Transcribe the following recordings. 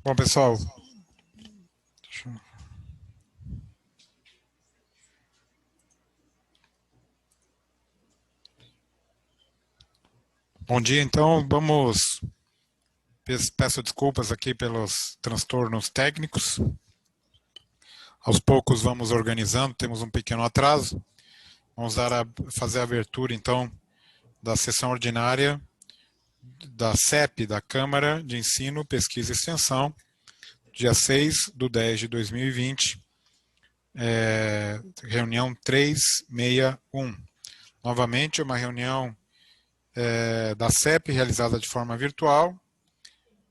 Bom, pessoal, bom dia. Então, peço desculpas aqui pelos transtornos técnicos. Aos poucos vamos organizando, temos um pequeno atraso. Vamos fazer a abertura, então, da sessão ordinária da CEP, da Câmara de Ensino, Pesquisa e Extensão, dia 6/10/2020, reunião 361. Novamente, uma reunião da CEP realizada de forma virtual,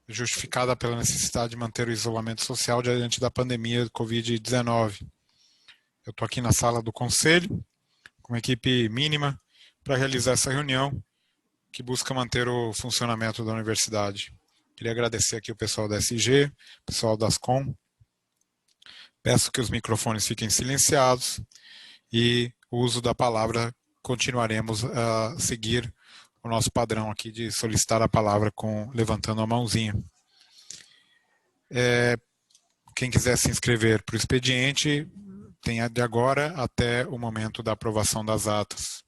justificada pela necessidade de manter o isolamento social diante da pandemia de Covid-19. Eu estou aqui na sala do Conselho, com uma equipe mínima, para realizar essa reunião, que busca manter o funcionamento da universidade. Queria agradecer aqui o pessoal da SG, o pessoal das Com. Peço que os microfones fiquem silenciados e o uso da palavra continuaremos a seguir o nosso padrão aqui de solicitar a palavra levantando a mãozinha. Quem quiser se inscrever para o expediente, tem de agora até o momento da aprovação das atas.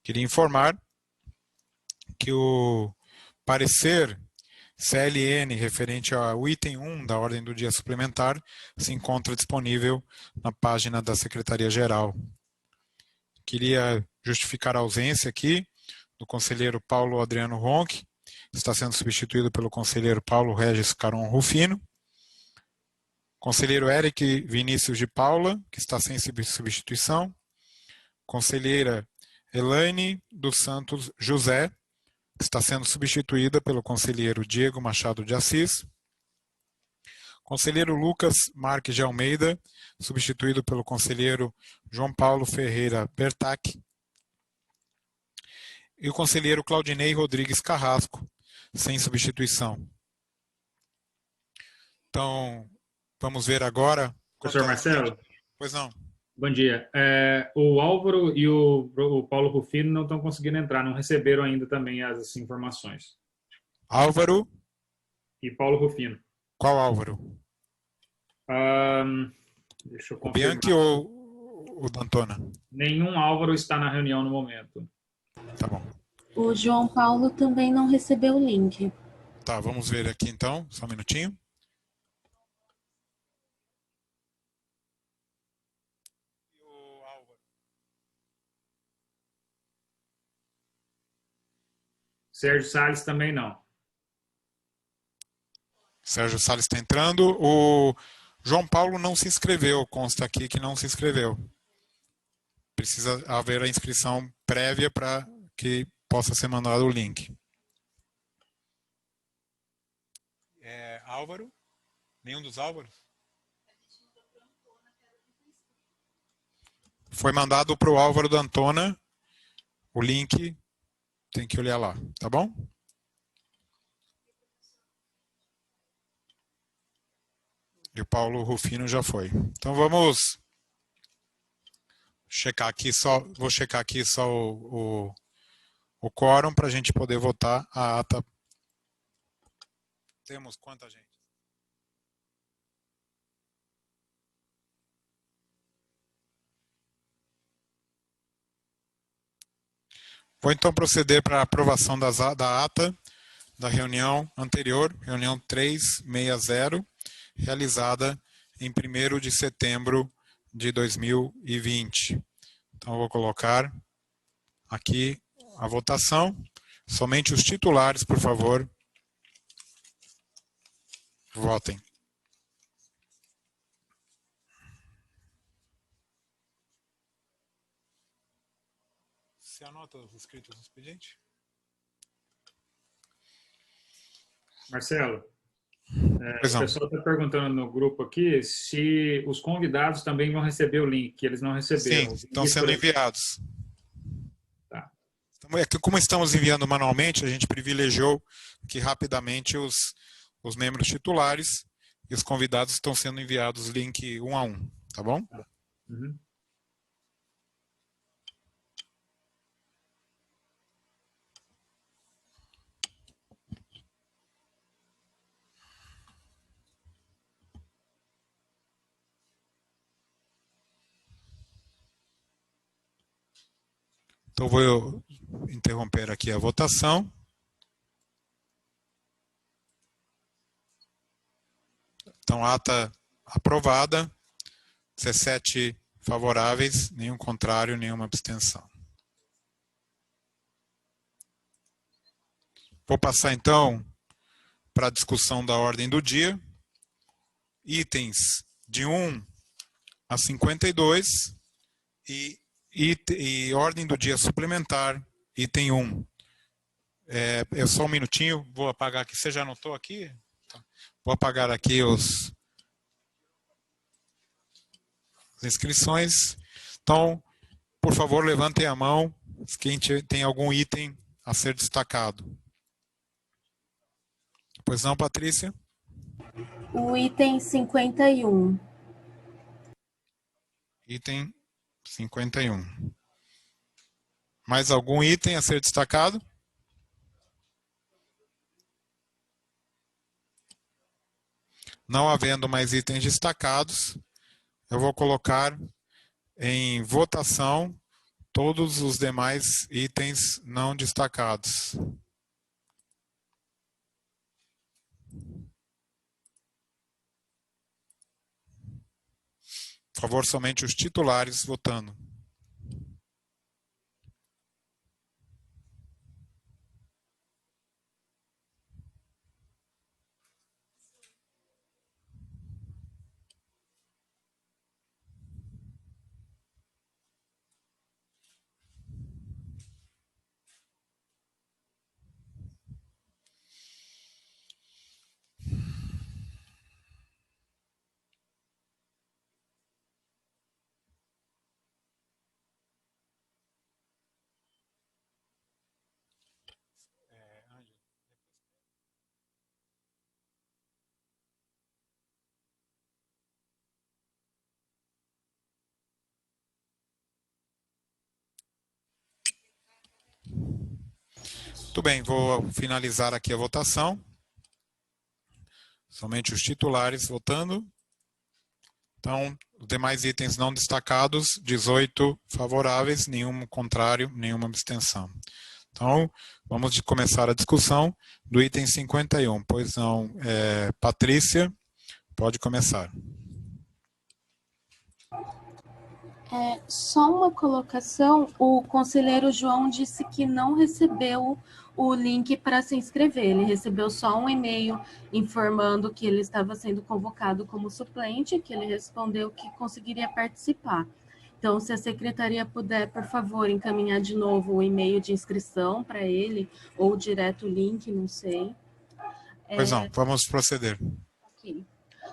Queria informar que o parecer CLN referente ao item 1 da ordem do dia suplementar se encontra disponível na página da Secretaria-Geral. Queria justificar a ausência aqui do conselheiro Paulo Adriano Ronck, que está sendo substituído pelo conselheiro Paulo Regis Caron Rufino. Conselheiro Eric Vinícius de Paula, que está sem substituição. Conselheira Elaine dos Santos José, que está sendo substituída pelo conselheiro Diego Machado de Assis. Conselheiro Lucas Marques de Almeida, substituído pelo conselheiro João Paulo Ferreira Bertac. E o conselheiro Claudinei Rodrigues Carrasco, sem substituição. Então, vamos ver agora. Professor Marcelo? Pois não. Bom dia. O Álvaro e o Paulo Rufino não estão conseguindo entrar, não receberam ainda também as informações. Álvaro. E Paulo Rufino. Qual Álvaro? Deixa eu O confirmar. Bianchi ou o D'Antona? Nenhum Álvaro está na reunião no momento. Tá bom. O João Paulo também não recebeu o link. Tá, vamos ver aqui então, só um minutinho. Sérgio Salles também não. Sérgio Salles está entrando. O João Paulo não se inscreveu, consta aqui que não se inscreveu. Precisa haver a inscrição prévia para que possa ser mandado o link. Álvaro? Nenhum dos Álvaros? Foi mandado para o Álvaro D'Antona o link, tem que olhar lá, tá bom? E o Paulo Rufino já foi. Então vamos checar aqui só, vou checar aqui só o quórum para a gente poder votar a ata. Temos quanta gente? Vou então proceder para a aprovação da ata da reunião anterior, reunião 360, realizada em 1º de setembro de 2020. Então, eu vou colocar aqui a votação. Somente os titulares, por favor, votem. Você anota os inscritos no expediente? Marcelo, o pessoal está perguntando no grupo aqui se os convidados também vão receber o link, que eles não receberam. Sim, estão sendo enviados. Tá. É que como estamos enviando manualmente, a gente privilegiou que rapidamente os membros titulares e os convidados estão sendo enviados link um a um, tá bom? Uhum. Então, vou interromper aqui a votação. Então, ata aprovada, 17 favoráveis, nenhum contrário, nenhuma abstenção. Vou passar, então, para a discussão da ordem do dia. Itens de 1 a 52 e ordem do dia suplementar, item 1. É só um minutinho, vou apagar aqui. Você já anotou aqui? Vou apagar aqui as inscrições. Então, por favor, levantem a mão quem tem algum item a ser destacado. Pois não, Patrícia? O item 51. Item 51. Mais algum item a ser destacado? Não havendo mais itens destacados, eu vou colocar em votação todos os demais itens não destacados. Por favor, somente os titulares votando. Muito bem, vou finalizar aqui a votação. Somente os titulares votando. Então, os demais itens não destacados, 18 favoráveis, nenhum contrário, nenhuma abstenção. Então, vamos começar a discussão do item 51. Pois não, Patrícia, pode começar. Só uma colocação, o conselheiro João disse que não recebeu o link para se inscrever, ele recebeu só um e-mail informando que ele estava sendo convocado como suplente, que ele respondeu que conseguiria participar. Então, se a secretaria puder, por favor, encaminhar de novo o e-mail de inscrição para ele, ou direto o link, não sei. Pois não, vamos proceder. Ok.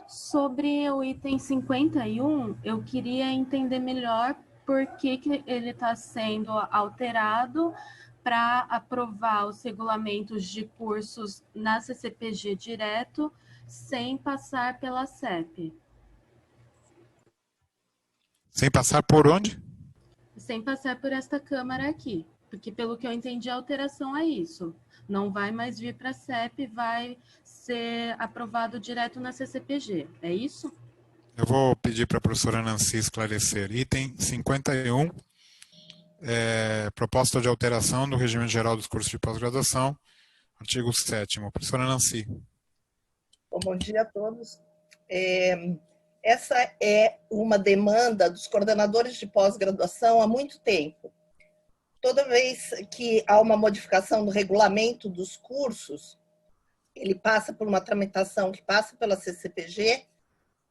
Sobre o item 51, eu queria entender melhor por que ele está sendo alterado para aprovar os regulamentos de cursos na CCPG direto, sem passar pela CEP. Sem passar por onde? Sem passar por esta Câmara aqui, porque pelo que eu entendi, a alteração é isso. Não vai mais vir para a CEP, vai ser aprovado direto na CCPG. É isso? Eu vou pedir para a professora Nancy esclarecer. Item 51, proposta de alteração do regime geral dos cursos de pós-graduação, artigo 7º. Professora Nancy. Bom dia a todos. Essa é uma demanda dos coordenadores de pós-graduação há muito tempo. Toda vez que há uma modificação no regulamento dos cursos, ele passa por uma tramitação que passa pela CCPG,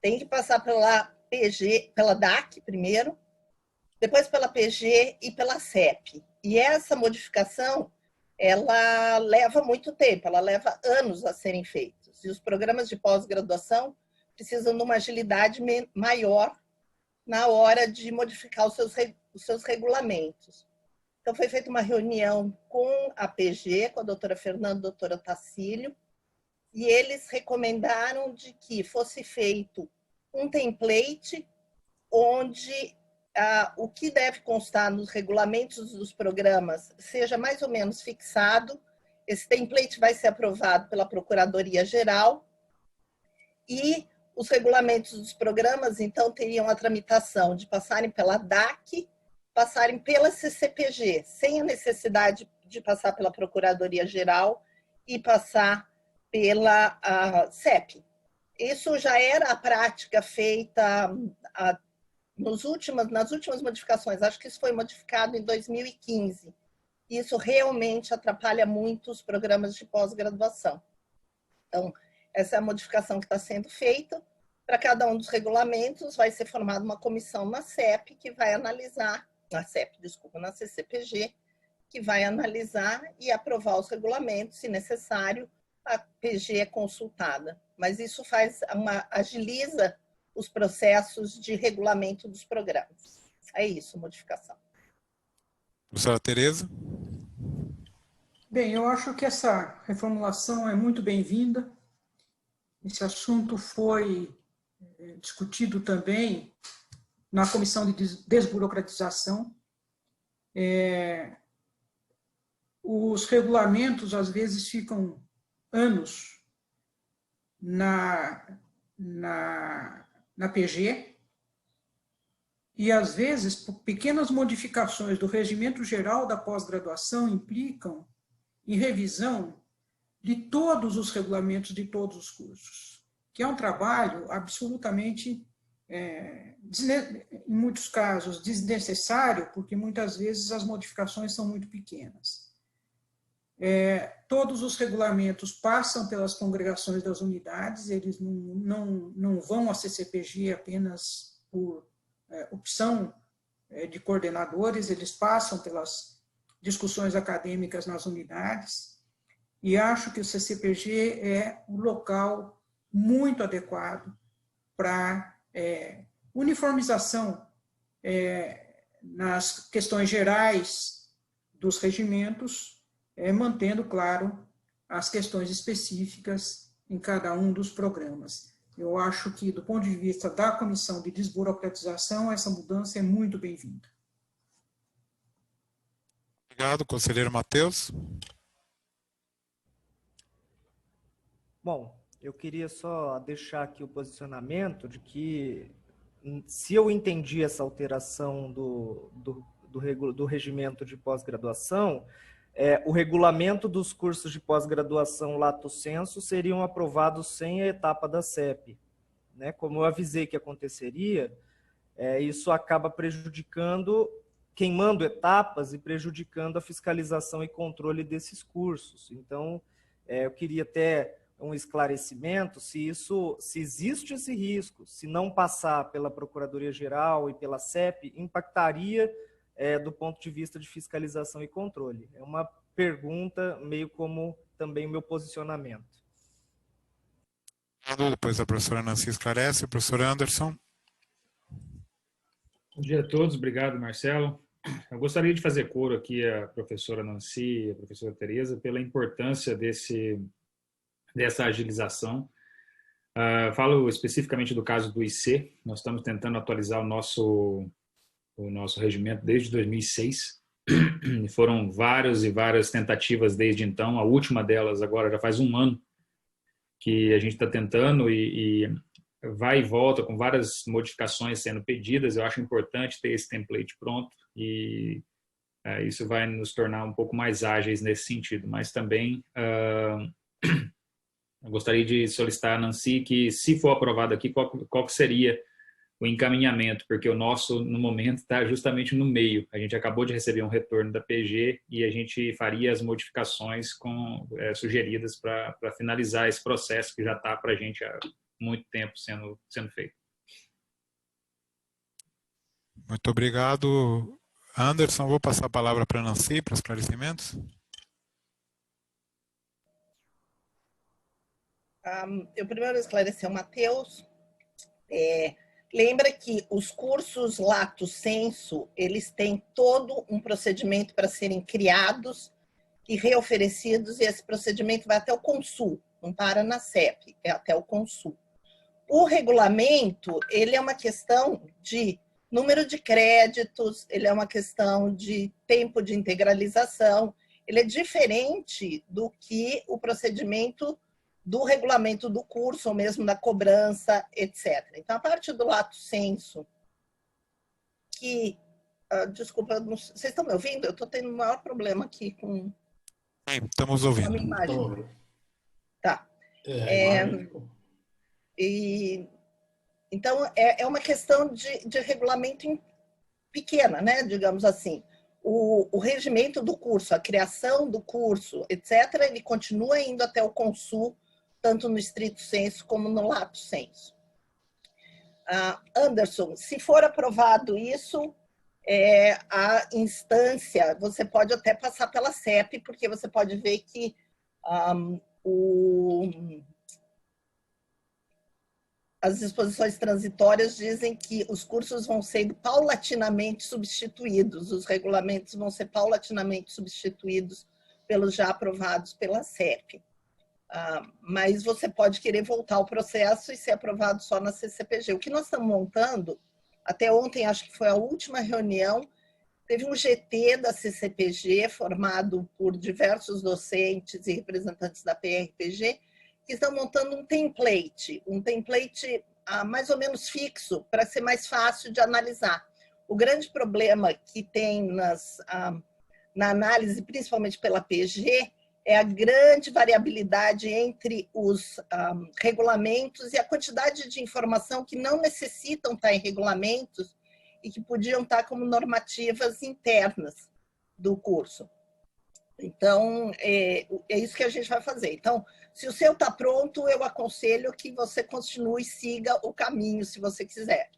tem que passar pela PG, pela DAC primeiro, depois pela PG e pela CEP. E essa modificação, ela leva muito tempo, ela leva anos a serem feitos. E os programas de pós-graduação precisam de uma agilidade maior na hora de modificar os seus regulamentos. Então, foi feita uma reunião com a PG, com a doutora Fernanda e a doutora Tacílio, e eles recomendaram de que fosse feito um template onde o que deve constar nos regulamentos dos programas seja mais ou menos fixado. Esse template vai ser aprovado pela Procuradoria-Geral e os regulamentos dos programas, então, teriam a tramitação de passarem pela DAC, passarem pela CCPG, sem a necessidade de passar pela Procuradoria-Geral e passar pela CEP. Isso já era a prática feita nas últimas modificações, acho que isso foi modificado em 2015. Isso realmente atrapalha muito os programas de pós-graduação. Então, essa é a modificação que está sendo feita. Para cada um dos regulamentos, vai ser formada uma comissão na CEP, que vai analisar, na CCPG, que vai analisar e aprovar os regulamentos, se necessário, a PG é consultada. Mas isso agiliza os processos de regulamento dos programas. É isso, modificação. Professora Tereza? Bem, eu acho que essa reformulação é muito bem-vinda. Esse assunto foi discutido também na Comissão de Desburocratização. Os regulamentos, às vezes, ficam anos na PG, e, às vezes, pequenas modificações do regimento geral da pós-graduação implicam em revisão de todos os regulamentos de todos os cursos, que é um trabalho absolutamente, em muitos casos, desnecessário, porque muitas vezes as modificações são muito pequenas. Todos os regulamentos passam pelas congregações das unidades, eles não vão à CCPG apenas por opção de coordenadores, eles passam pelas discussões acadêmicas nas unidades, e acho que o CCPG é um local muito adequado para uniformização nas questões gerais dos regimentos, mantendo, claro, as questões específicas em cada um dos programas. Eu acho que, do ponto de vista da Comissão de Desburocratização, essa mudança é muito bem-vinda. Obrigado, conselheiro Matheus. Bom, eu queria só deixar aqui o posicionamento de que, se eu entendi essa alteração do regimento de pós-graduação, o regulamento dos cursos de pós-graduação lato sensu seriam aprovados sem a etapa da CEP. Né? Como eu avisei que aconteceria, isso acaba prejudicando, queimando etapas e prejudicando a fiscalização e controle desses cursos. Então, eu queria até um esclarecimento se existe esse risco, se não passar pela Procuradoria-Geral e pela CEP, impactaria do ponto de vista de fiscalização e controle. É uma pergunta, meio como também o meu posicionamento. Depois a professora Nancy esclarece. O professor Anderson. Bom dia a todos, obrigado, Marcelo. Eu gostaria de fazer coro aqui à professora Nancy e à professora Tereza pela importância dessa agilização. Falo especificamente do caso do IC. Nós estamos tentando atualizar o nosso regimento desde 2006. Foram várias e várias tentativas desde então. A última delas agora já faz um ano que a gente está tentando e vai e volta com várias modificações sendo pedidas. Eu acho importante ter esse template pronto e isso vai nos tornar um pouco mais ágeis nesse sentido. Mas também eu gostaria de solicitar a Nancy que, se for aprovado aqui, qual que seria o encaminhamento, porque o nosso, no momento, está justamente no meio. A gente acabou de receber um retorno da PG e a gente faria as modificações sugeridas para finalizar esse processo que já está para a gente há muito tempo sendo feito. Muito obrigado, Anderson. Vou passar a palavra para a Nancy para esclarecimentos. Eu primeiro esclarecer o Matheus. Lembra que os cursos lato sensu, eles têm todo um procedimento para serem criados e reoferecidos, e esse procedimento vai até o Consul, não para na CEP, é até o Consul. O regulamento, ele é uma questão de número de créditos, ele é uma questão de tempo de integralização, ele é diferente do que o procedimento do regulamento do curso, ou mesmo da cobrança, etc. Então, a parte do lato sensu, que Desculpa, vocês estão me ouvindo? Eu estou tendo um maior problema aqui com Estamos a ouvindo. minha imagem. Tá. Então, é uma questão de regulamento pequena, né? Digamos assim. O regimento do curso, a criação do curso, etc., ele continua indo até o Consul, tanto no estrito sensu como no lato sensu. Anderson, se for aprovado isso, a instância, você pode até passar pela CEP, porque você pode ver que as disposições transitórias dizem que os cursos vão sendo paulatinamente substituídos, os regulamentos vão ser paulatinamente substituídos pelos já aprovados pela CEP. Mas você pode querer voltar ao processo e ser aprovado só na CCPG. O que nós estamos montando, até ontem, acho que foi a última reunião, teve um GT da CCPG, formado por diversos docentes e representantes da PRPG, que estão montando um template mais ou menos fixo, para ser mais fácil de analisar. O grande problema que tem na análise, principalmente pela PG, é a grande variabilidade entre os regulamentos e a quantidade de informação que não necessitam estar em regulamentos e que podiam estar como normativas internas do curso. Então, é isso que a gente vai fazer. Então, se o seu está pronto, eu aconselho que você continue e siga o caminho, se você quiser.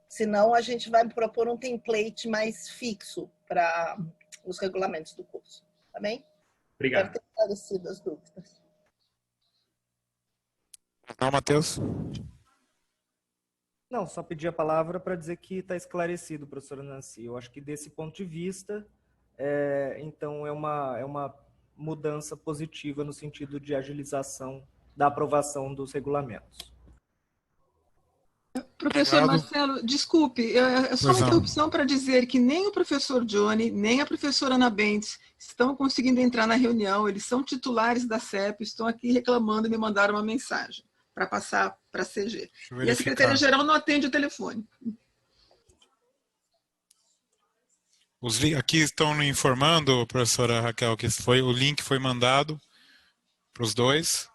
Senão, a gente vai propor um template mais fixo para os regulamentos do curso. Tá bem? Obrigado. Espero ter esclarecido as dúvidas. Não, Matheus? Não, só pedi a palavra para dizer que está esclarecido, professora Nancy. Eu acho que desse ponto de vista, então é uma mudança positiva no sentido de agilização da aprovação dos regulamentos. Professor Obrigado. Marcelo, desculpe, é só uma interrupção para dizer que nem o professor Johnny, nem a professora Ana Bentes estão conseguindo entrar na reunião, eles são titulares da CEP, estão aqui reclamando e me mandaram uma mensagem para passar para a CG. E a secretaria-geral não atende o telefone. Aqui estão me informando, professora Raquel, que o link foi mandado para os dois.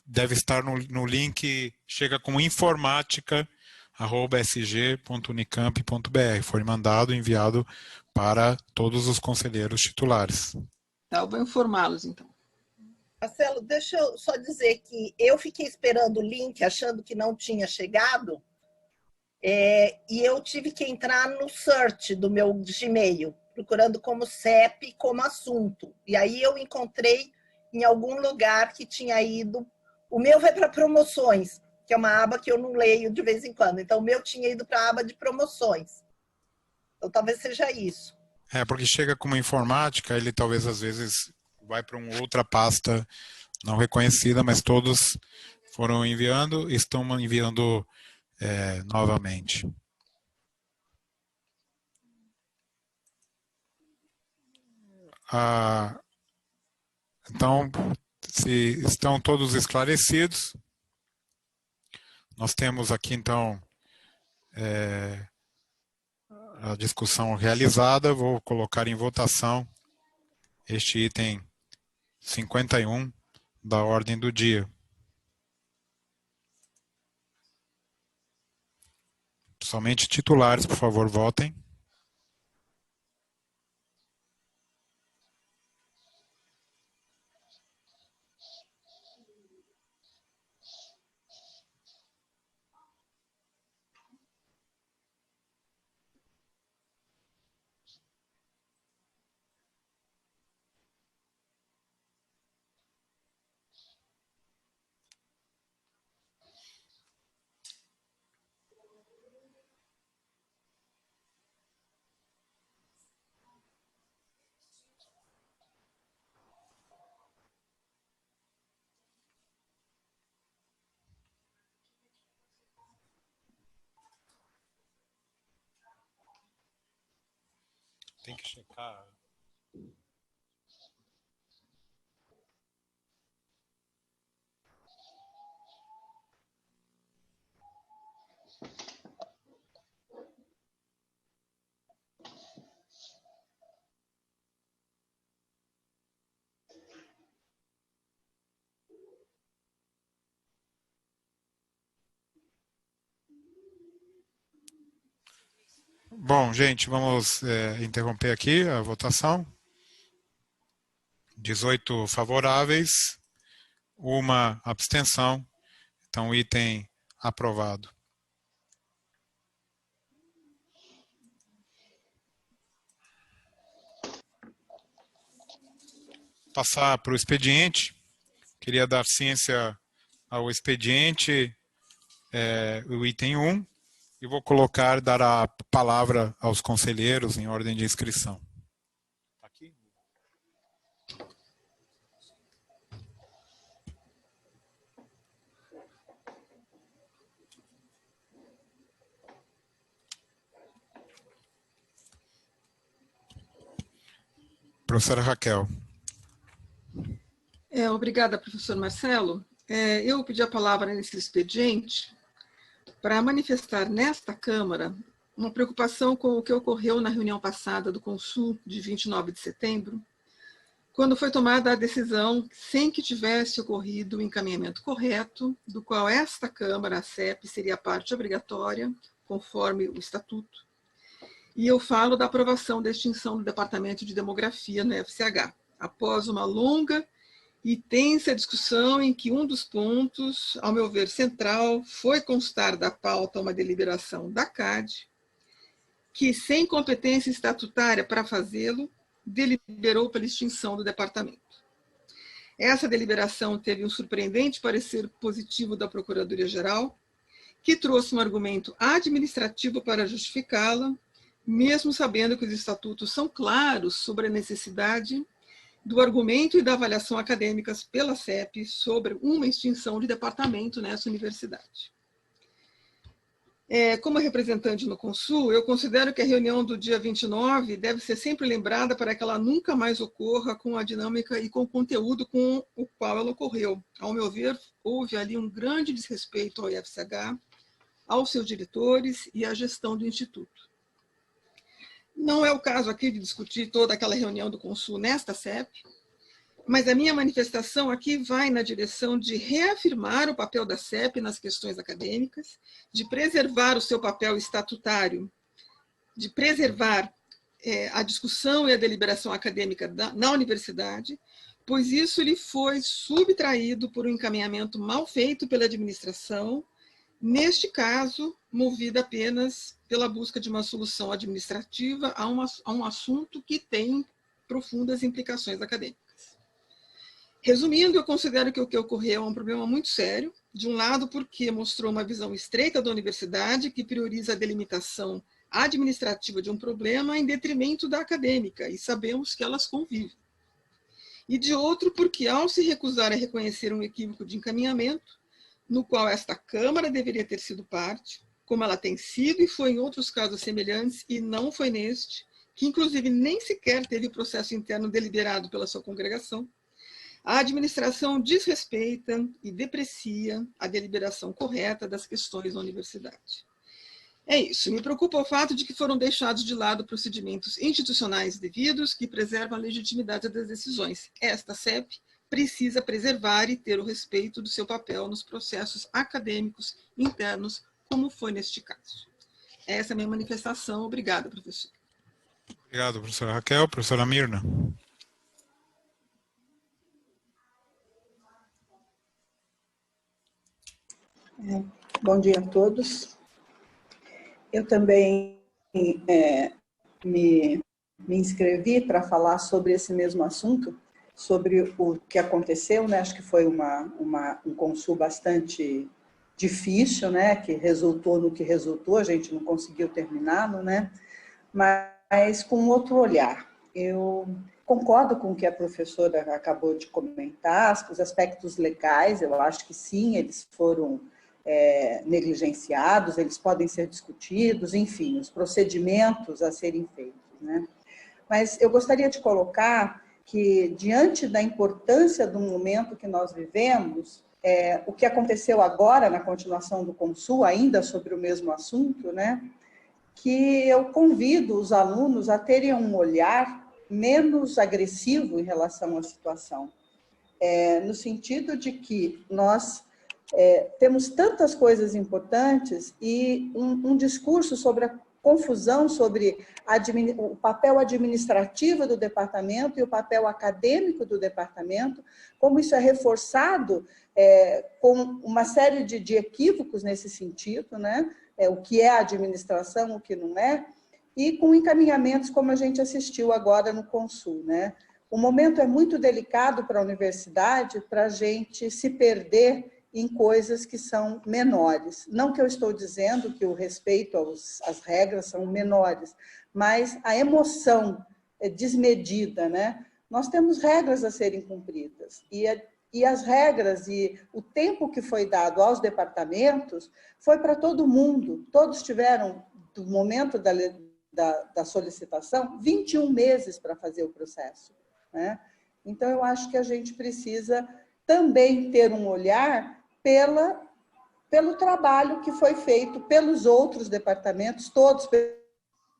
Deve estar no link, chega como informática@sg.unicamp.br. Foi mandado, enviado para todos os conselheiros titulares. Tá, eu vou informá-los, então. Marcelo, deixa eu só dizer que eu fiquei esperando o link, achando que não tinha chegado, e eu tive que entrar no search do meu Gmail, procurando como CEP, como assunto. E aí eu encontrei em algum lugar que tinha ido... O meu vai para promoções, que é uma aba que eu não leio de vez em quando. Então, o meu tinha ido para a aba de promoções. Então, talvez seja isso. Porque chega como informática, ele talvez às vezes vai para uma outra pasta não reconhecida, mas todos foram enviando e estão enviando novamente. Então, se estão todos esclarecidos, nós temos aqui, então, a discussão realizada. Vou colocar em votação este item 51 da ordem do dia. Somente titulares, por favor, votem. Tem que checar. Bom, gente, vamos interromper aqui a votação. 18 favoráveis, 1 abstenção. Então, item aprovado. Passar para o expediente. Queria dar ciência ao expediente, o item 1, e vou dar a palavra aos conselheiros em ordem de inscrição. Aqui. Professora Raquel. Obrigada, professor Marcelo. Eu pedi a palavra nesse expediente para manifestar nesta Câmara uma preocupação com o que ocorreu na reunião passada do Consul, de 29 de setembro, quando foi tomada a decisão sem que tivesse ocorrido o encaminhamento correto, do qual esta Câmara, a CEP, seria parte obrigatória, conforme o Estatuto. E eu falo da aprovação da extinção do Departamento de Demografia no FCH, após uma longa e tensa discussão em que um dos pontos, ao meu ver, central, foi constar da pauta uma deliberação da CAD, que, sem competência estatutária para fazê-lo, deliberou pela extinção do departamento. Essa deliberação teve um surpreendente parecer positivo da Procuradoria-Geral, que trouxe um argumento administrativo para justificá-la, mesmo sabendo que os estatutos são claros sobre a necessidade do argumento e da avaliação acadêmicas pela CEP sobre uma extinção de departamento nessa universidade. Como representante no Consul, eu considero que a reunião do dia 29 deve ser sempre lembrada para que ela nunca mais ocorra com a dinâmica e com o conteúdo com o qual ela ocorreu. Ao meu ver, houve ali um grande desrespeito ao IFCH, aos seus diretores e à gestão do Instituto. Não é o caso aqui de discutir toda aquela reunião do Consul nesta CEP, mas a minha manifestação aqui vai na direção de reafirmar o papel da CEP nas questões acadêmicas, de preservar o seu papel estatutário, de preservar a discussão e a deliberação acadêmica na universidade, pois isso lhe foi subtraído por um encaminhamento mal feito pela administração, neste caso, movida apenas pela busca de uma solução administrativa a um assunto que tem profundas implicações acadêmicas. Resumindo, eu considero que o que ocorreu é um problema muito sério, de um lado porque mostrou uma visão estreita da universidade que prioriza a delimitação administrativa de um problema em detrimento da acadêmica, e sabemos que elas convivem. E de outro porque, ao se recusar a reconhecer um equívoco de encaminhamento, no qual esta Câmara deveria ter sido parte, como ela tem sido e foi em outros casos semelhantes, e não foi neste, que inclusive nem sequer teve o processo interno deliberado pela sua congregação, a administração desrespeita e deprecia a deliberação correta das questões da universidade. É isso, me preocupa o fato de que foram deixados de lado procedimentos institucionais devidos que preservam a legitimidade das decisões. Esta CEP precisa preservar e ter o respeito do seu papel nos processos acadêmicos internos, como foi neste caso. Essa é a minha manifestação. Obrigada, professor. Obrigado, professora Raquel. Professora Mirna. Bom dia a todos. Eu também me inscrevi para falar sobre esse mesmo assunto, sobre o que aconteceu, né? Acho que foi um Consul bastante difícil, né? Que resultou no que resultou, a gente não conseguiu terminá-lo, né? Mas com outro olhar. Eu concordo com o que a professora acabou de comentar, os aspectos legais, eu acho que sim, eles foram negligenciados, eles podem ser discutidos, enfim, os procedimentos a serem feitos, né? Mas eu gostaria de colocar que, diante da importância do momento que nós vivemos, o que aconteceu agora na continuação do Consul, ainda sobre o mesmo assunto, né? Que eu convido os alunos a terem um olhar menos agressivo em relação à situação, no sentido de que nós temos tantas coisas importantes e um discurso sobre confusão sobre o papel administrativo do departamento e o papel acadêmico do departamento, como isso é reforçado com uma série de equívocos nesse sentido, né? O que é administração, o que não é, e com encaminhamentos como a gente assistiu agora no Consul, né? O momento é muito delicado para a universidade para a gente se perder em coisas que são menores. Não que eu estou dizendo que o respeito às regras são menores, mas a emoção é desmedida, né? Nós temos regras a serem cumpridas e as regras e o tempo que foi dado aos departamentos foi para todo mundo. Todos tiveram, do momento da solicitação, 21 meses para fazer o processo, né? Então, eu acho que a gente precisa também ter um olhar pelo trabalho que foi feito pelos outros departamentos, todos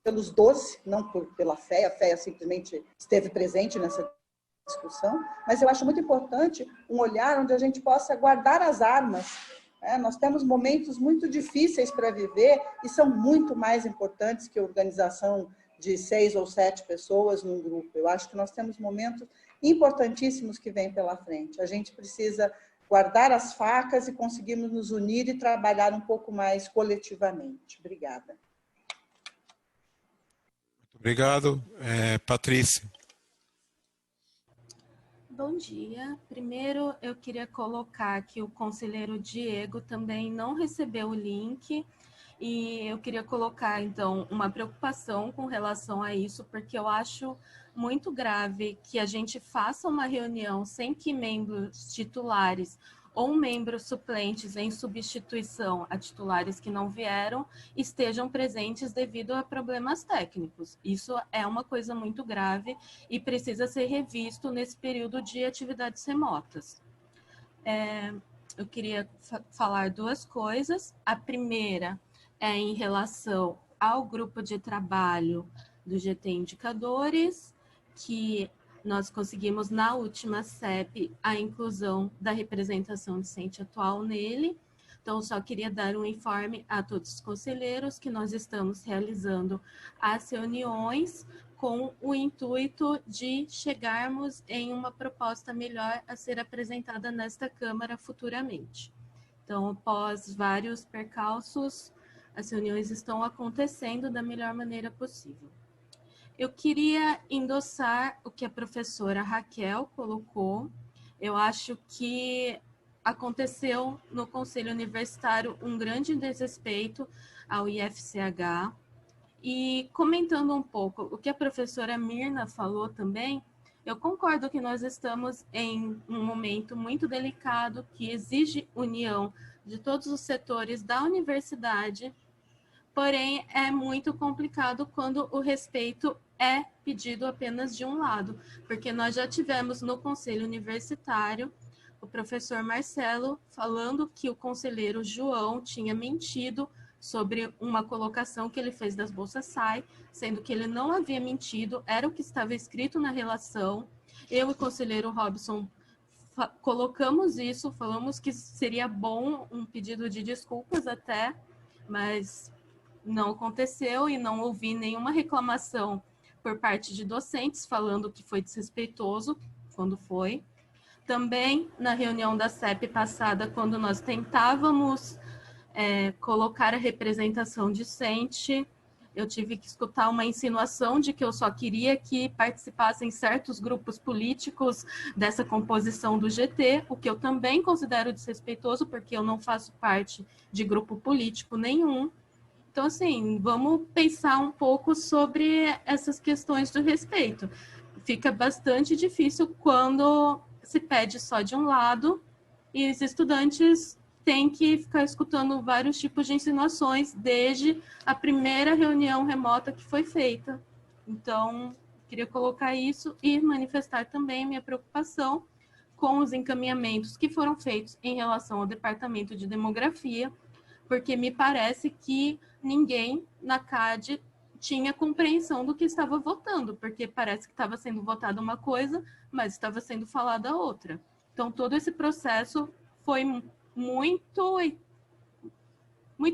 pelos 12, não pela FEA. A FEA simplesmente esteve presente nessa discussão, mas eu acho muito importante um olhar onde a gente possa guardar as armas. Nós temos momentos muito difíceis para viver e são muito mais importantes que a organização de 6 ou 7 pessoas num grupo. Eu acho que nós temos momentos importantíssimos que vêm pela frente. A gente precisa guardar as facas e conseguirmos nos unir e trabalhar um pouco mais coletivamente. Obrigada. Muito obrigado. Patrícia. Bom dia. Primeiro, eu queria colocar que o conselheiro Diego também não recebeu o link e eu queria colocar, então, uma preocupação com relação a isso, porque eu acho muito grave que a gente faça uma reunião sem que membros titulares ou membros suplentes em substituição a titulares que não vieram estejam presentes devido a problemas técnicos. Isso é uma coisa muito grave e precisa ser revisto nesse período de atividades remotas. Eu queria falar 2 coisas. A primeira é em relação ao grupo de trabalho do GT Indicadores, que nós conseguimos, na última CEP, a inclusão da representação discente atual nele. Então, só queria dar um informe a todos os conselheiros que nós estamos realizando as reuniões com o intuito de chegarmos em uma proposta melhor a ser apresentada nesta Câmara futuramente. Então, após vários percalços, as reuniões estão acontecendo da melhor maneira possível. Eu queria endossar o que a professora Raquel colocou. Eu acho que aconteceu no Conselho Universitário um grande desrespeito ao IFCH. E comentando um pouco o que a professora Mirna falou também, eu concordo que nós estamos em um momento muito delicado que exige união de todos os setores da universidade, porém é muito complicado quando o respeito é pedido apenas de um lado, porque nós já tivemos no Conselho Universitário o professor Marcelo falando que o conselheiro João tinha mentido sobre uma colocação que ele fez das bolsas SAI, sendo que ele não havia mentido, era o que estava escrito na relação. Eu e o conselheiro Robson colocamos isso, falamos que seria bom um pedido de desculpas até, mas não aconteceu e não ouvi nenhuma reclamação por parte de docentes falando que foi desrespeitoso quando foi. Também na reunião da CEP passada, quando nós tentávamos colocar a representação discente, eu tive que escutar uma insinuação de que eu só queria que participassem certos grupos políticos dessa composição do GT, o que eu também considero desrespeitoso, porque eu não faço parte de grupo político nenhum. Então, assim, vamos pensar um pouco sobre essas questões do respeito. Fica bastante difícil quando se pede só de um lado e os estudantes têm que ficar escutando vários tipos de insinuações desde a primeira reunião remota que foi feita. Então, queria colocar isso e manifestar também minha preocupação com os encaminhamentos que foram feitos em relação ao Departamento de Demografia, porque me parece que ninguém na CAD tinha compreensão do que estava votando, porque parece que estava sendo votada uma coisa, mas estava sendo falada outra. Então, todo esse processo foi muito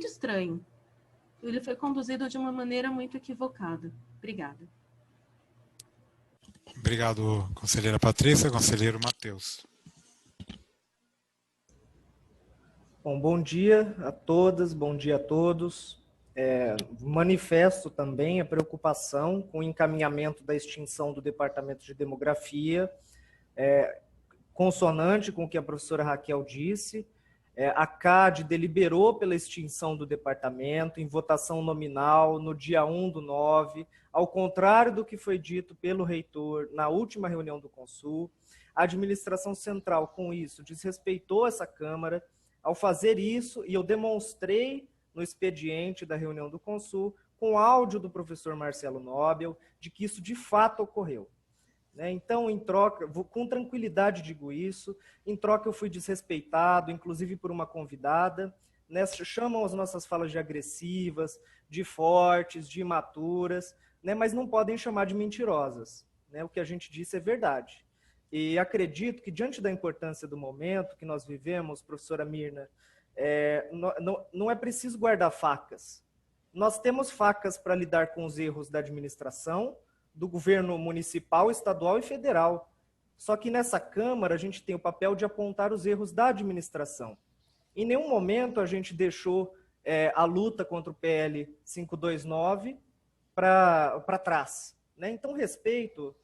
estranho. ele foi conduzido de uma maneira muito equivocada. Obrigada. Obrigado, conselheira Patrícia. Conselheiro Matheus. Bom dia a todas, bom dia a todos. Manifesto também a preocupação com o encaminhamento da extinção do Departamento de Demografia, consonante com o que a professora Raquel disse. A CAD deliberou pela extinção do departamento em votação nominal no dia 1/9, ao contrário do que foi dito pelo reitor na última reunião do Consul. A administração central, com isso, desrespeitou essa Câmara ao fazer isso, e eu demonstrei no expediente da reunião do Consul, com áudio do professor Marcelo Nobel, de que isso de fato ocorreu. Então, em troca, com tranquilidade digo isso, em troca eu fui desrespeitado, inclusive por uma convidada, chamam as nossas falas de agressivas, de fortes, de imaturas, mas não podem chamar de mentirosas. O que a gente disse é verdade. E acredito que, diante da importância do momento que nós vivemos, professora Mirna, não é preciso guardar facas. Nós temos facas para lidar com os erros da administração, do governo municipal, estadual e federal. Só que nessa Câmara a gente tem o papel de apontar os erros da administração. Em nenhum momento a gente deixou a luta contra o PL 529 para trás. Então, respeito,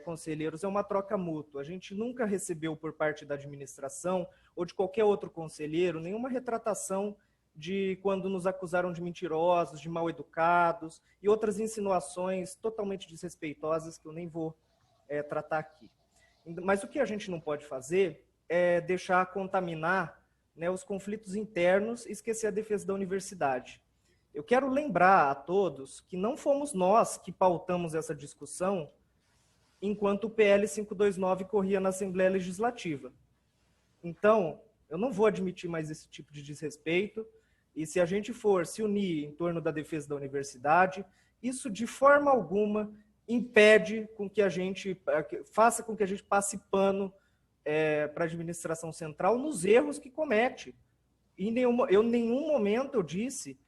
conselheiros, é uma troca mútua. A gente nunca recebeu por parte da administração ou de qualquer outro conselheiro nenhuma retratação de quando nos acusaram de mentirosos, de mal educados e outras insinuações totalmente desrespeitosas que eu nem vou tratar aqui. Mas o que a gente não pode fazer é deixar contaminar os conflitos internos e esquecer a defesa da universidade. Eu quero lembrar a todos que não fomos nós que pautamos essa discussão enquanto o PL 529 corria na Assembleia Legislativa. Então, eu não vou admitir mais esse tipo de desrespeito. E se a gente for se unir em torno da defesa da universidade, isso de forma alguma impede com que a gente faça com que a gente passe pano para a administração central nos erros que comete. Em nenhum momento eu disse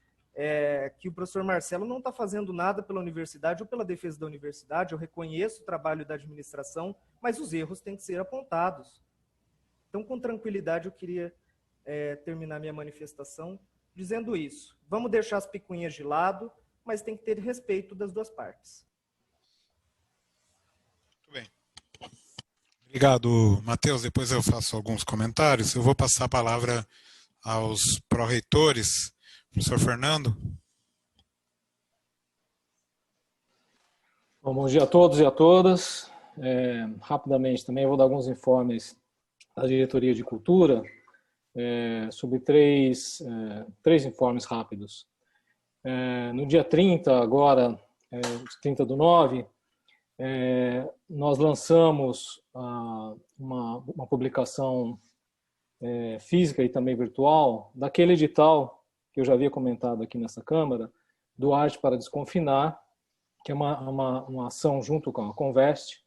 que o professor Marcelo não está fazendo nada pela universidade ou pela defesa da universidade. Eu reconheço o trabalho da administração, mas os erros têm que ser apontados. Então, com tranquilidade, eu queria terminar minha manifestação dizendo isso. Vamos deixar as picuinhas de lado, mas tem que ter respeito das duas partes. Muito bem. Obrigado, Matheus. Depois eu faço alguns comentários. Eu vou passar a palavra aos pró-reitores. Professor Fernando. Bom dia a todos e a todas. Rapidamente também eu vou dar alguns informes da Diretoria de Cultura sobre três informes rápidos. No dia 30, agora, 30/9, nós lançamos uma publicação física e também virtual daquele edital que eu já havia comentado aqui nessa Câmara, do Arte para Desconfinar, que é uma ação junto com a Conveste.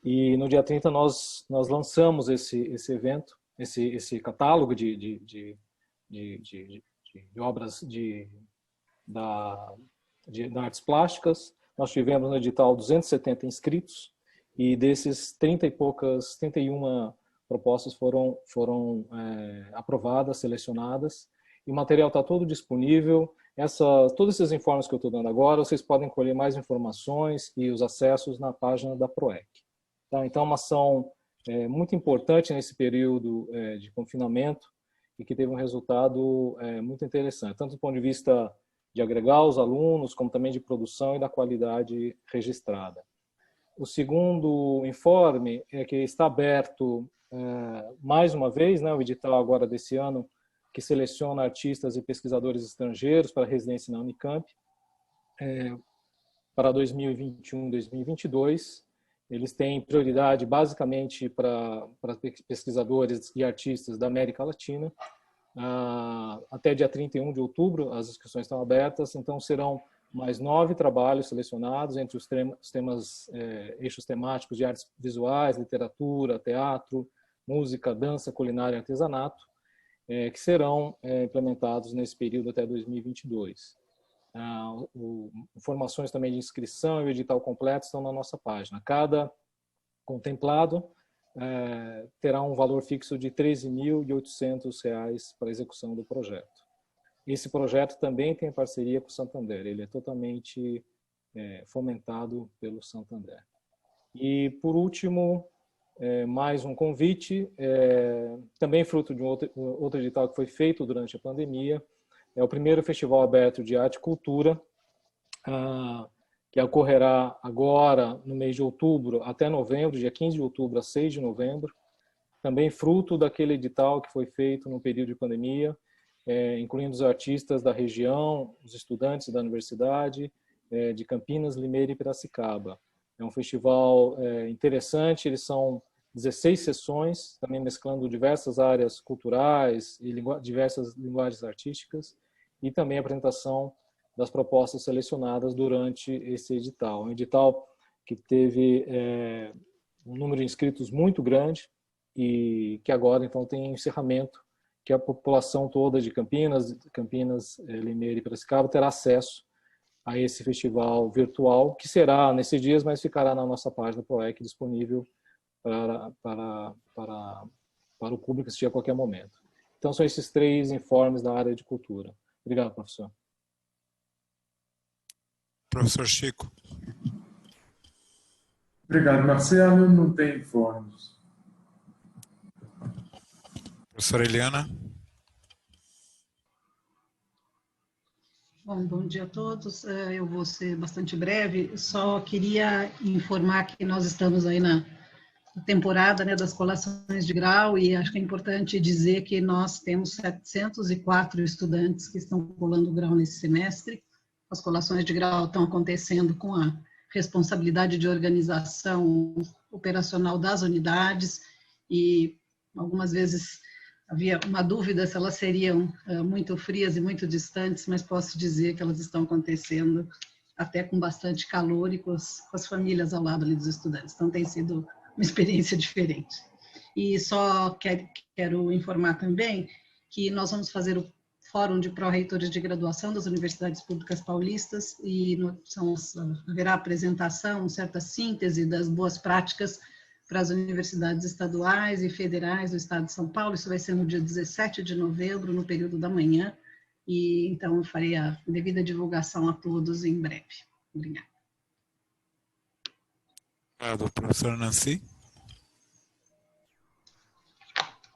E no dia 30 nós lançamos esse evento, esse catálogo de obras da artes plásticas. Nós tivemos no edital 270 inscritos e desses 31 propostas foram aprovadas, selecionadas. E o material está todo disponível. Todos esses informes que eu estou dando agora, vocês podem colher mais informações e os acessos na página da PROEC. Tá? Então, é uma ação muito importante nesse período de confinamento e que teve um resultado muito interessante, tanto do ponto de vista de agregar os alunos, como também de produção e da qualidade registrada. O segundo informe é que está aberto, mais uma vez, o edital agora desse ano, que seleciona artistas e pesquisadores estrangeiros para residência na Unicamp, para 2021 e 2022. Eles têm prioridade basicamente para pesquisadores e artistas da América Latina. Até dia 31 de outubro as inscrições estão abertas, então serão mais 9 trabalhos selecionados entre os temas, eixos temáticos de artes visuais, literatura, teatro, música, dança, culinária e artesanato, que serão implementados nesse período até 2022. Informações também de inscrição e o edital completo estão na nossa página. Cada contemplado terá um valor fixo de R$ 13.800 para a execução do projeto. Esse projeto também tem parceria com o Santander, ele é totalmente fomentado pelo Santander. E, por último, mais um convite, também fruto de um outro edital que foi feito durante a pandemia, é o primeiro Festival Aberto de Arte e Cultura, que ocorrerá agora no mês de outubro até novembro, dia 15 de outubro a 6 de novembro, também fruto daquele edital que foi feito no período de pandemia, incluindo os artistas da região, os estudantes da universidade, de Campinas, Limeira e Piracicaba. É um festival interessante, eles são 16 sessões, também mesclando diversas áreas culturais e diversas linguagens artísticas, e também a apresentação das propostas selecionadas durante esse edital. Um edital que teve um número de inscritos muito grande e que agora então tem encerramento, que a população toda de Campinas, Limeira e Piracicaba terá acesso a esse festival virtual, que será nesses dias, mas ficará na nossa página PROEC disponível para o público assistir a qualquer momento. Então, são esses 3 informes da área de cultura. Obrigado, professor. Professor Chico. Obrigado, Marcelo. Não tem informes. Professora Eliana. Bom dia a todos. Eu vou ser bastante breve. Só queria informar que nós estamos aí na temporada, né, das colações de grau, e acho que é importante dizer que nós temos 704 estudantes que estão colando grau nesse semestre. As colações de grau estão acontecendo com a responsabilidade de organização operacional das unidades, e algumas vezes havia uma dúvida se elas seriam muito frias e muito distantes, mas posso dizer que elas estão acontecendo até com bastante calor e com as famílias ao lado ali dos estudantes. Então, tem sido uma experiência diferente. E só quero informar também que nós vamos fazer o Fórum de Pró-Reitores de Graduação das Universidades Públicas Paulistas, e haverá apresentação, certa síntese das boas práticas para as universidades estaduais e federais do estado de São Paulo. Isso vai ser no dia 17 de novembro, no período da manhã, e então eu farei a devida divulgação a todos em breve. Obrigada. Obrigado, professora Nancy.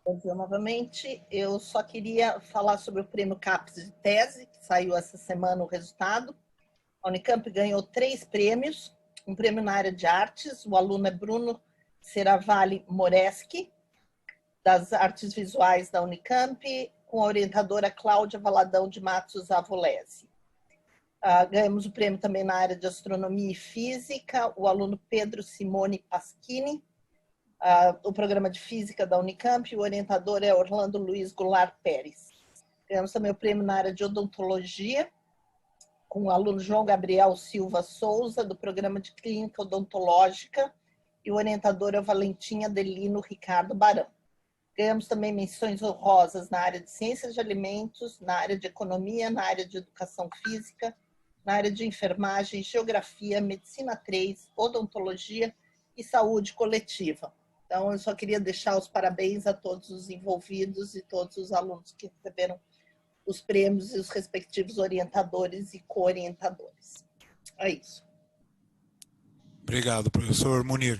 Bom dia novamente. Eu só queria falar sobre o prêmio CAPES de tese, que saiu essa semana o resultado. A Unicamp ganhou 3 prêmios, um prêmio na área de artes, o aluno é Bruno Seravalli Moreschi, das artes visuais da Unicamp, com a orientadora Cláudia Valadão de Matos Avolese. Ganhamos o prêmio também na área de astronomia e física, o aluno Pedro Simone Paschini, o programa de física da Unicamp, o orientador é Orlando Luiz Goulart Pérez. Ganhamos também o prêmio na área de odontologia, com o aluno João Gabriel Silva Souza, do programa de clínica odontológica, e o orientador é o Valentim Adelino Ricardo Barão. Ganhamos também menções honrosas na área de ciências de alimentos, na área de economia, na área de educação física, na área de enfermagem, geografia, medicina 3, odontologia e saúde coletiva. Então, eu só queria deixar os parabéns a todos os envolvidos e todos os alunos que receberam os prêmios e os respectivos orientadores e co-orientadores. É isso. Obrigado, professor Munir.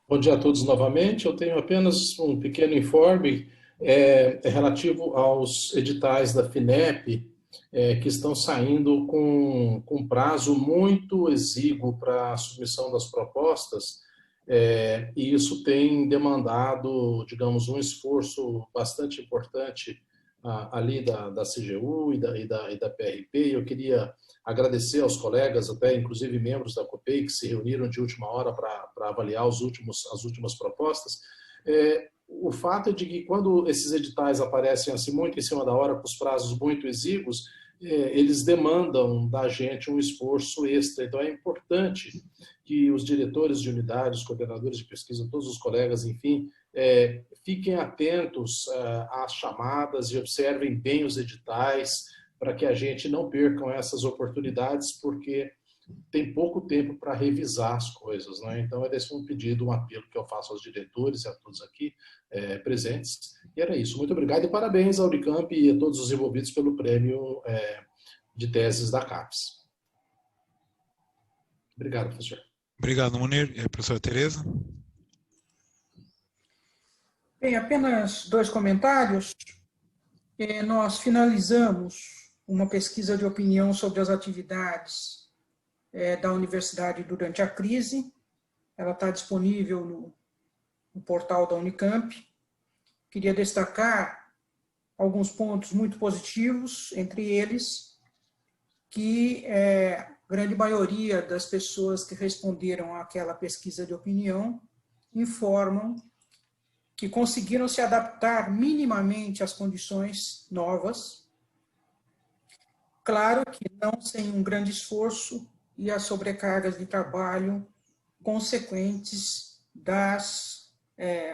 Bom dia a todos novamente. Eu tenho apenas um pequeno informe relativo aos editais da FINEP, que estão saindo com prazo muito exíguo para a submissão das propostas, e isso tem demandado, digamos, um esforço bastante importante ali da CGU e da PRP. Eu queria agradecer aos colegas, até inclusive membros da COPEI, que se reuniram de última hora para avaliar as últimas propostas. O fato é de que quando esses editais aparecem assim muito em cima da hora, com os prazos muito exíguos, eles demandam da gente um esforço extra. Então, é importante que os diretores de unidades, os coordenadores de pesquisa, todos os colegas, enfim, fiquem atentos às chamadas e observem bem os editais, para que a gente não perca essas oportunidades, porque tem pouco tempo para revisar as coisas, né? Então, esse é um pedido, um apelo que eu faço aos diretores e a todos aqui presentes. E era isso. Muito obrigado e parabéns ao Unicamp e a todos os envolvidos pelo prêmio de teses da CAPES. Obrigado, professor. Obrigado, Munir. E a professora Tereza? Bem, apenas 2 comentários. Nós finalizamos uma pesquisa de opinião sobre as atividades da universidade durante a crise. Ela está disponível no portal da Unicamp. Queria destacar alguns pontos muito positivos, entre eles que a grande maioria das pessoas que responderam àquela pesquisa de opinião informam que conseguiram se adaptar minimamente às condições novas. Claro que não sem um grande esforço e as sobrecargas de trabalho consequentes das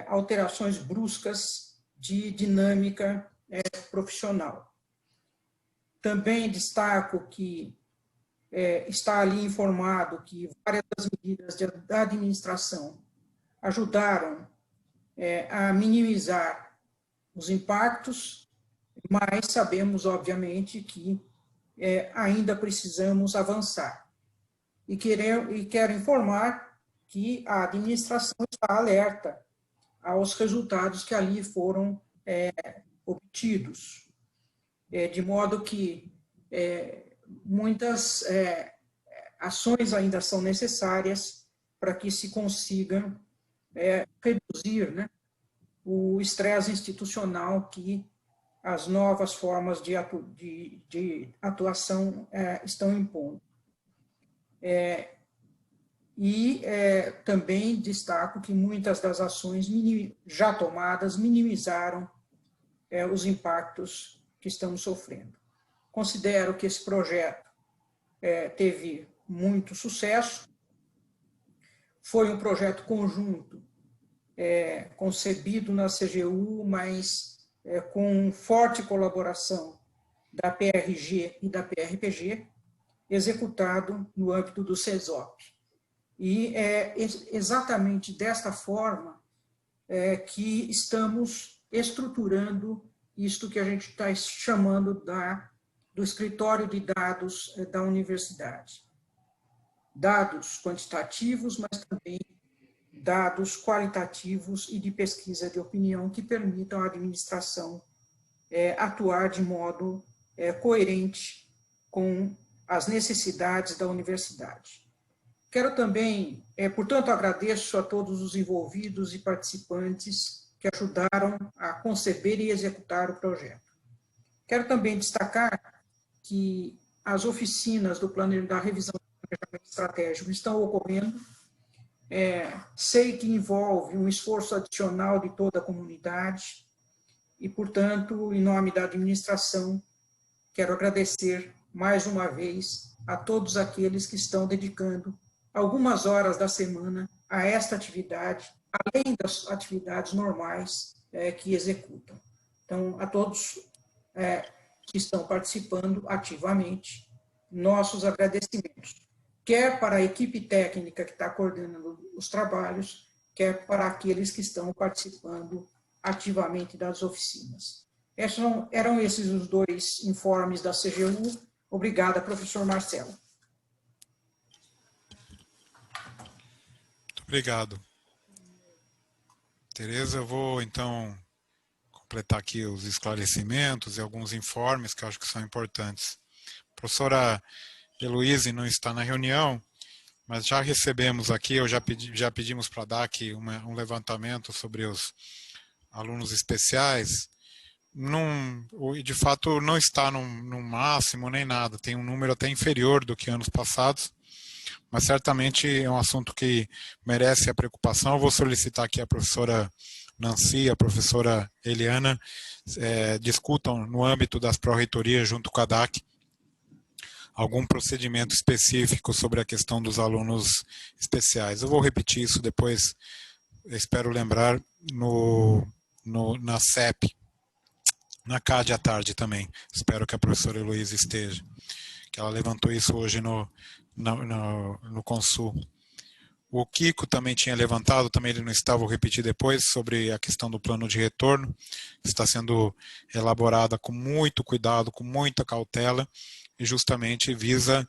alterações bruscas de dinâmica profissional. Também destaco que está ali informado que várias das medidas da administração ajudaram a minimizar os impactos, mas sabemos, obviamente, que ainda precisamos avançar. E quero informar que a administração está alerta aos resultados que ali foram obtidos, de modo que muitas ações ainda são necessárias para que se consiga reduzir, né, o estresse institucional que as novas formas de atuação estão impondo. Também destaco que muitas das ações já tomadas minimizaram os impactos que estamos sofrendo. Considero que esse projeto teve muito sucesso. Foi um projeto conjunto, concebido na CGU, mas com forte colaboração da PRG e da PRPG, executado no âmbito do CESOP. E é exatamente desta forma que estamos estruturando isto que a gente está chamando do escritório de dados da universidade. Dados quantitativos, mas também dados qualitativos e de pesquisa de opinião que permitam à administração atuar de modo coerente com as necessidades da universidade. Quero também, portanto, agradeço a todos os envolvidos e participantes que ajudaram a conceber e executar o projeto. Quero também destacar que as oficinas do plano da revisão do planejamento estratégico estão ocorrendo. Sei que envolve um esforço adicional de toda a comunidade e, portanto, em nome da administração, quero agradecer mais uma vez a todos aqueles que estão dedicando algumas horas da semana a esta atividade, além das atividades normais que executam. Então, a todos que estão participando ativamente, nossos agradecimentos, quer para a equipe técnica que está coordenando os trabalhos, quer para aqueles que estão participando ativamente das oficinas. Eram esses os 2 informes da CGU. Obrigada, professor Marcelo. Muito obrigado. Tereza, eu vou, então, completar aqui os esclarecimentos e alguns informes que eu acho que são importantes. A professora Heloíse não está na reunião, mas já recebemos aqui, já pedimos para dar aqui um levantamento sobre os alunos especiais. De fato, não está no máximo nem nada, tem um número até inferior do que anos passados, mas certamente é um assunto que merece a preocupação. Eu vou solicitar aqui a professora Nancy e a professora Eliana discutam no âmbito das pró-reitorias junto com a DAC algum procedimento específico sobre a questão dos especiais. Eu vou repetir isso depois, espero lembrar, na CEP. na CAD à tarde também. Espero que a professora Heloísa esteja, que ela levantou isso hoje no Consul. O Kiko também tinha levantado, também ele não estava, vou repetir depois, sobre a questão do plano de retorno, que está sendo elaborada com muito cuidado, com muita cautela, e justamente visa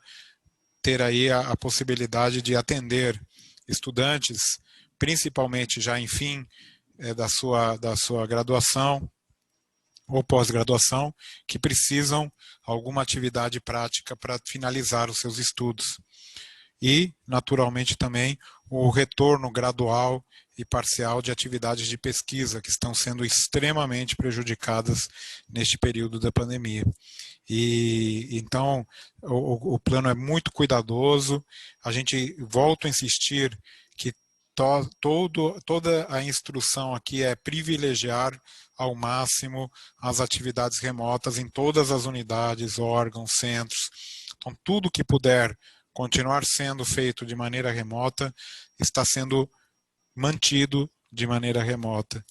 ter aí a possibilidade de atender estudantes, principalmente já em fim da sua graduação ou pós-graduação, que precisam alguma atividade prática para finalizar os seus estudos. E, naturalmente, também o retorno gradual e parcial de atividades de pesquisa, que estão sendo extremamente prejudicadas neste período da pandemia. E então, o plano é muito cuidadoso, a gente volta a insistir que toda a instrução aqui é privilegiar ao máximo as atividades remotas em todas as unidades, órgãos, centros. Então, tudo que puder continuar sendo feito de maneira remota, está sendo mantido de maneira remota,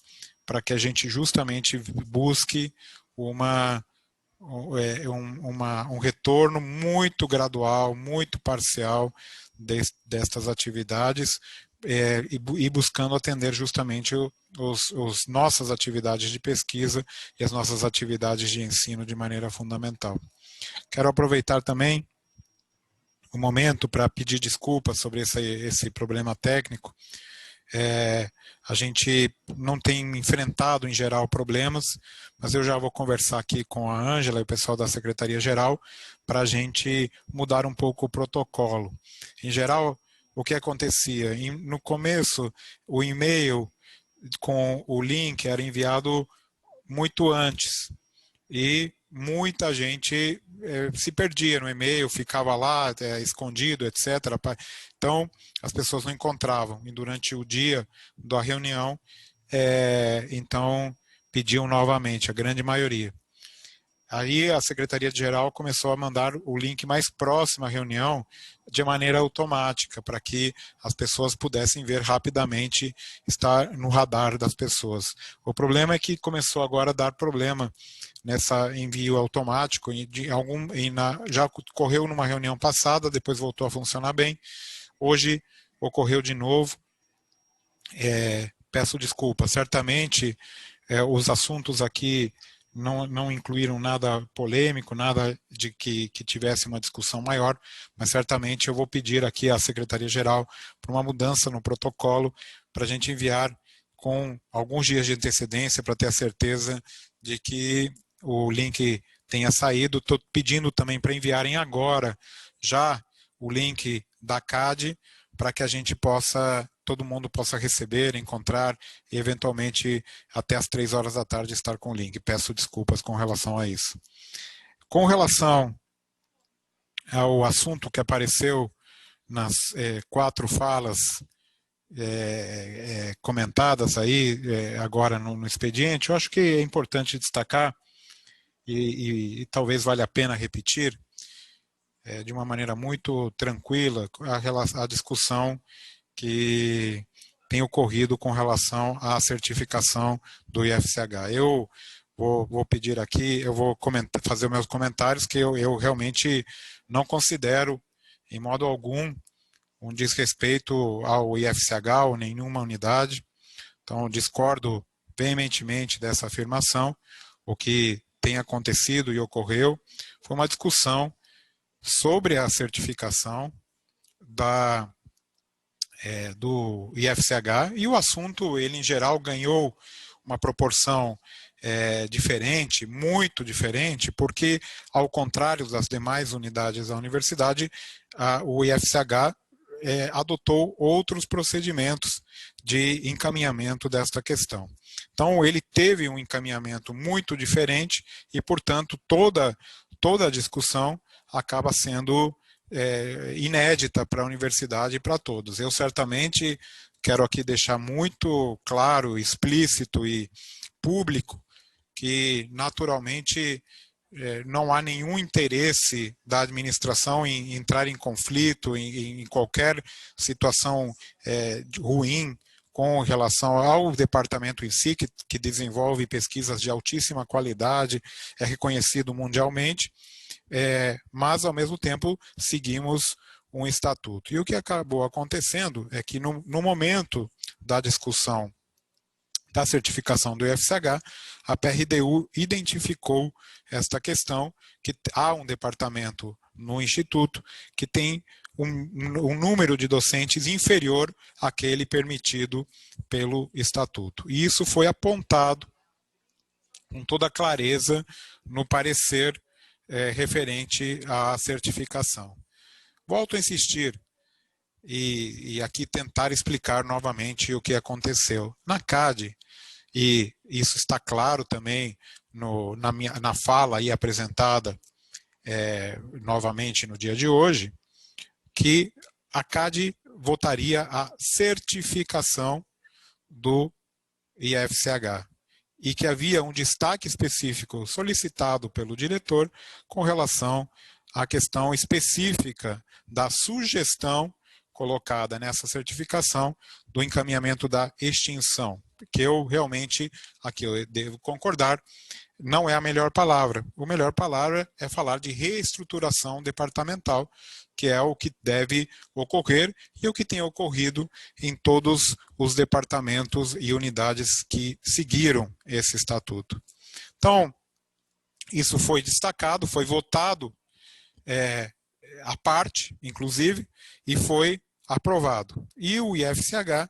para que a gente justamente busque um retorno muito gradual, muito parcial destas atividades, e buscando atender justamente os nossas atividades de pesquisa e as nossas atividades de ensino de maneira fundamental. Quero aproveitar também o momento para pedir desculpas sobre esse problema técnico. A gente não tem enfrentado em geral problemas, mas eu já vou conversar aqui com a Ângela e o pessoal da Secretaria-Geral para a gente mudar um pouco o protocolo. Em geral, o que acontecia? No começo, o e-mail com o link era enviado muito antes e muita gente se perdia no e-mail, ficava lá escondido, etc. Então, as pessoas não encontravam. E durante o dia da reunião, então, pediam novamente, a grande maioria. Aí a Secretaria-Geral começou a mandar o link mais próximo à reunião de maneira automática, para que as pessoas pudessem ver rapidamente, estar no radar das pessoas. O problema é que começou agora a dar problema nessa envio automático, já ocorreu numa reunião passada, depois voltou a funcionar bem, hoje ocorreu de novo, peço desculpa, certamente os assuntos aqui não incluíram nada polêmico, nada de que tivesse uma discussão maior, mas certamente eu vou pedir aqui à Secretaria-Geral para uma mudança no protocolo, para a gente enviar com alguns dias de antecedência, para ter a certeza de que o link tenha saído. Estou pedindo também para enviarem agora já o link da CAD, para que a gente todo mundo possa receber, encontrar e eventualmente até às 3 horas da tarde estar com o link. Peço desculpas com relação a isso. Com relação ao assunto que apareceu nas 4 falas comentadas aí agora no expediente, eu acho que é importante destacar e talvez valha a pena repetir de uma maneira muito tranquila a discussão que tem ocorrido com relação à certificação do IFCH. Eu vou pedir aqui, eu vou fazer os meus comentários, que eu realmente não considero, em modo algum, um desrespeito ao IFCH ou nenhuma unidade. Então, discordo veementemente dessa afirmação. O que tem acontecido e ocorreu foi uma discussão sobre a certificação do IFCH, e o assunto, ele em geral ganhou uma proporção diferente, muito diferente, porque, ao contrário das demais unidades da universidade, o IFCH adotou outros procedimentos de encaminhamento desta questão. Então, ele teve um encaminhamento muito diferente e, portanto, toda a discussão acaba sendo inédita para a universidade e para todos. Eu certamente quero aqui deixar muito claro, explícito e público que, naturalmente, não há nenhum interesse da administração em entrar em conflito, em qualquer situação ruim com relação ao departamento em si, que desenvolve pesquisas de altíssima qualidade, é reconhecido mundialmente, mas, ao mesmo tempo, seguimos um estatuto. E o que acabou acontecendo é que, no momento da discussão da certificação do IFCH, a PRDU identificou esta questão, que há um departamento no Instituto que tem um número de docentes inferior àquele permitido pelo Estatuto. E isso foi apontado com toda clareza no parecer referente à certificação. Volto a insistir e aqui tentar explicar novamente o que aconteceu. Na CADE, e isso está claro também na fala aí apresentada novamente no dia de hoje, que a CADE votaria a certificação do IFCH e que havia um destaque específico solicitado pelo diretor com relação à questão específica da sugestão colocada nessa certificação do encaminhamento da extinção, que eu realmente, aqui eu devo concordar, não é a melhor palavra. A melhor palavra é falar de reestruturação departamental, que é o que deve ocorrer e o que tem ocorrido em todos os departamentos e unidades que seguiram esse estatuto. Então, isso foi destacado, foi votado à parte, inclusive, e foi aprovado. E o IFCH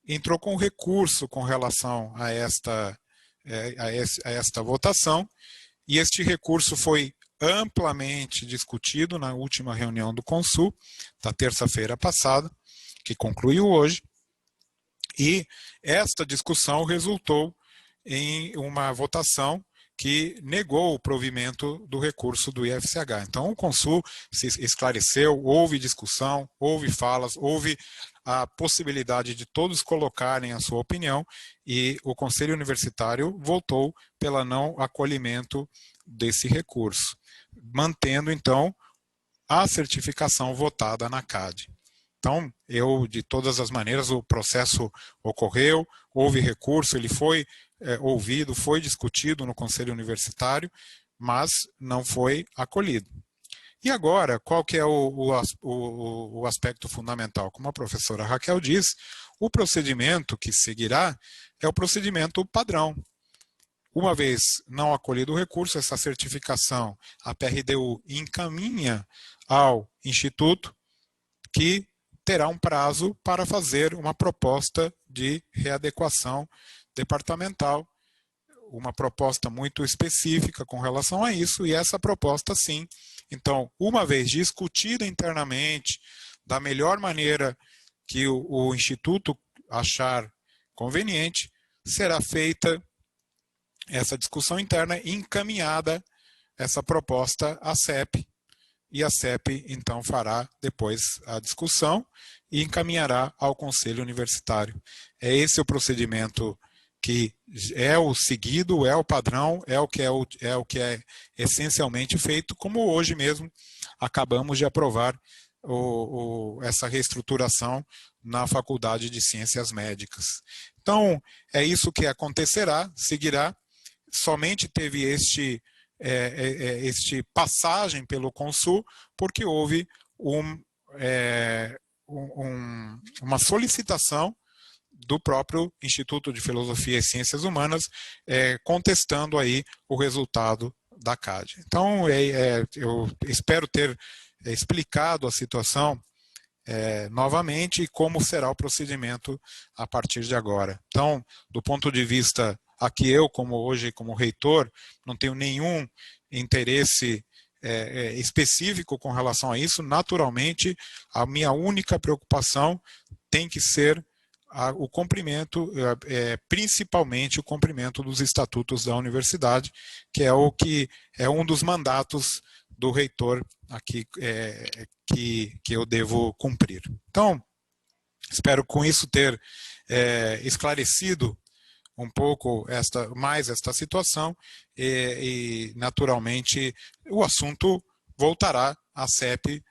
entrou com recurso com relação a esta votação, e este recurso foi amplamente discutido na última reunião do Consul, da terça-feira passada, que concluiu hoje, e esta discussão resultou em uma votação que negou o provimento do recurso do IFCH. Então, o Consul se esclareceu, houve discussão, houve falas, houve a possibilidade de todos colocarem a sua opinião, e o Conselho Universitário votou pela não acolhimento desse recurso, mantendo, então, a certificação votada na CADE. Então, de todas as maneiras, o processo ocorreu, houve recurso, ele foi ouvido, foi discutido no Conselho Universitário, mas não foi acolhido. E agora, qual que é o aspecto fundamental? Como a professora Raquel disse, o procedimento que seguirá é o procedimento padrão. Uma vez não acolhido o recurso, essa certificação, a PRDU encaminha ao Instituto, que terá um prazo para fazer uma proposta de readequação departamental, uma proposta muito específica com relação a isso, e essa proposta, sim, então, uma vez discutida internamente, da melhor maneira que o Instituto achar conveniente, será feita essa discussão interna e encaminhada essa proposta à CEP, e a CEP, então, fará depois a discussão e encaminhará ao Conselho Universitário. É esse o procedimento que é o seguido, é o padrão, é o que é essencialmente feito, como hoje mesmo acabamos de aprovar essa reestruturação na Faculdade de Ciências Médicas. Então, é isso que acontecerá, seguirá. Somente teve este passagem pelo Consul, porque houve uma solicitação do próprio Instituto de Filosofia e Ciências Humanas, contestando aí o resultado da CADE. Então, eu espero ter explicado a situação novamente e como será o procedimento a partir de agora. Então, do ponto de vista, aqui eu, hoje como reitor, não tenho nenhum interesse específico com relação a isso. Naturalmente, a minha única preocupação tem que ser o cumprimento, principalmente o cumprimento dos estatutos da universidade, que é um dos mandatos do reitor aqui que eu devo cumprir. Então, espero com isso ter esclarecido um pouco mais esta situação e naturalmente, o assunto voltará à CEP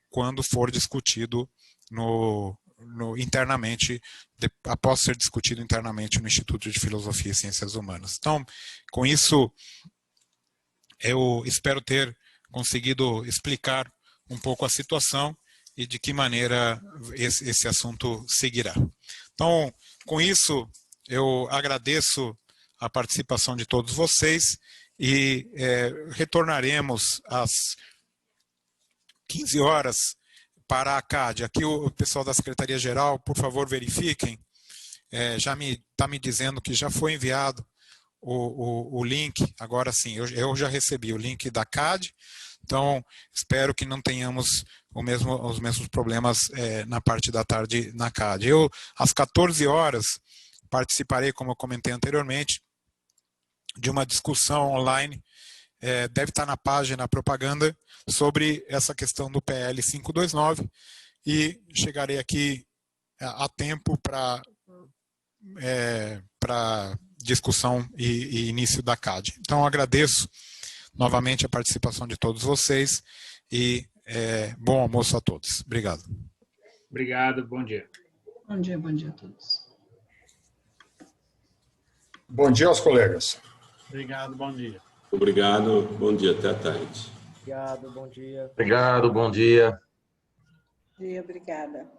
quando for discutido internamente, após ser discutido internamente no Instituto de Filosofia e Ciências Humanas. Então, com isso, eu espero ter conseguido explicar um pouco a situação e de que maneira esse assunto seguirá. Então, com isso, eu agradeço a participação de todos vocês e retornaremos às 15 horas para a CAD. Aqui o pessoal da Secretaria-Geral, por favor, verifiquem. Já está me dizendo que já foi enviado o link, agora sim, eu já recebi o link da CAD, então espero que não tenhamos os mesmos problemas na parte da tarde na CAD. Eu, às 14 horas, participarei, como eu comentei anteriormente, de uma discussão online, deve estar na página propaganda, sobre essa questão do PL 529, e chegarei aqui a tempo para discussão e início da CAD. Então, agradeço novamente a participação de todos vocês e bom almoço a todos. Obrigado. Obrigado, bom dia. Bom dia a todos. Bom dia aos colegas. Obrigado, bom dia. Obrigado, bom dia, até a tarde. Obrigado, bom dia. Obrigado, bom dia. Obrigada.